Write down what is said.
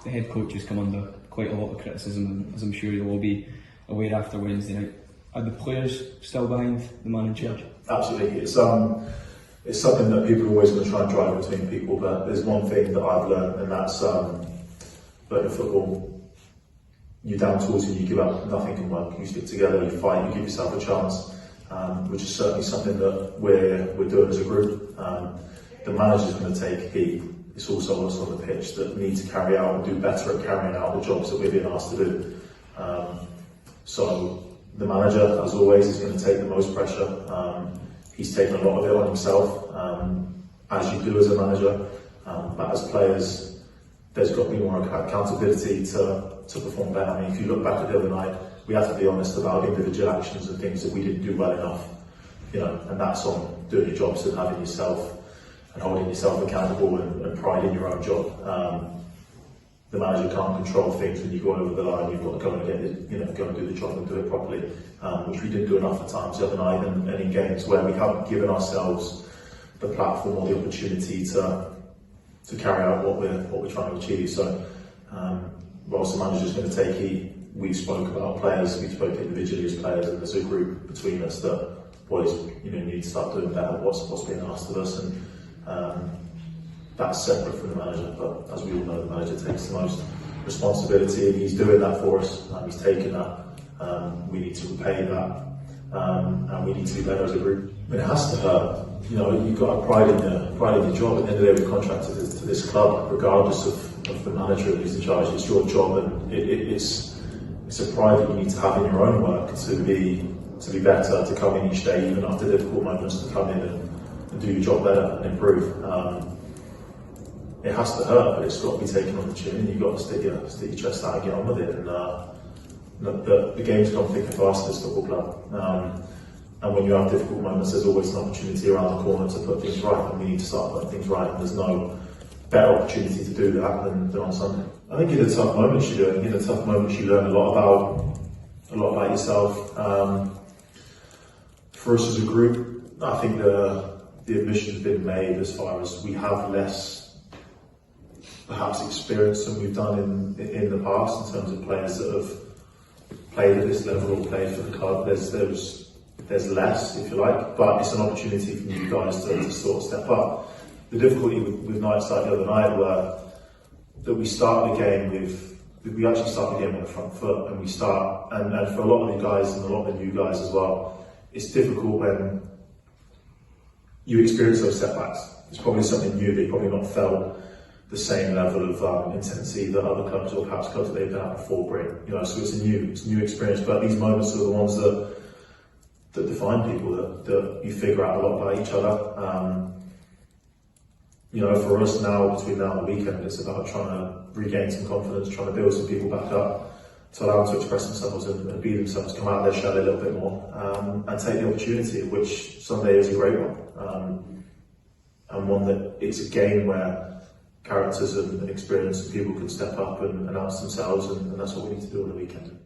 the head coach has come under quite a lot of criticism, as I'm sure you'll all be aware after Wednesday night. Are the players still behind the manager? Absolutely. It's something that people are always going to try and drive between people, but there's one thing that I've learned, and that's that in football, you're down tools and you give up, nothing can work. You stick together, you fight, you give yourself a chance, which is certainly something that we're doing as a group. The manager's going to take heat. It's also us on the pitch that we need to carry out and do better at carrying out the jobs that we're being asked to do. So the manager, as always, is going to take the most pressure. He's taken a lot of it on himself, as you do as a manager, but as players, there's got to be more accountability to perform better. I mean, if you look back at the other night, we have to be honest about individual actions and things that we didn't do well enough, and that's on doing your jobs and having yourself and holding yourself accountable and pride in your own job. The manager can't control things when you go over the line. You've got to go and go and do the job and do it properly, which we didn't do enough at times the other night, and in games where we haven't given ourselves the platform or the opportunity to carry out what we're trying to achieve. So, whilst the manager's going to take heat, we spoke about players, we spoke individually as players and as a group between us that, boys, you need to start doing better what's being asked of us, and that's separate from the manager. But as we all know, the manager takes the most responsibility, and he's doing that for us. He's taken that. We need to repay that, and we need to be better as a group. I mean, it has to hurt. You've got a pride in your job. At the end of the day, we're contracted to this club, regardless of the manager who's in charge. It's your job, and it's a pride that you need to have in your own work to be better, to come in each day, even after difficult moments, to come in and do your job better and improve. It has to hurt, but it's got to be taken on the chin, and you've got to stick your chest out and get on with it. And the game's come thick and fast at this football club. And when you have difficult moments, there's always an opportunity around the corner to put things right, and we need to start putting things right. And there's no better opportunity to do that than on Sunday. I think in the tough moments you do it. In the tough moments you learn a lot about yourself. For us as a group, I think the admission's been made as far as we have less, perhaps, experience than we've done in the past in terms of players that have played at this level or played for the club. There's less, if you like, but it's an opportunity for you guys to sort of step up. The difficulty with nights like the other night were that we start the game we actually start the game on the front foot, and we start, and for a lot of the guys and a lot of the new guys as well, it's difficult when you experience those setbacks. It's probably something new, they've probably not felt the same level of intensity that other clubs or perhaps clubs that they've done before bring. So it's a new experience, but these moments are the ones that define people, that you figure out a lot about each other. For us now, between now and the weekend, it's about trying to regain some confidence, trying to build some people back up, to allow them to express themselves and be themselves, come out of their shell a little bit more, and take the opportunity, which Sunday is a great one. And one that it's a game where characters and experience and people can step up and announce themselves, and that's what we need to do on the weekend.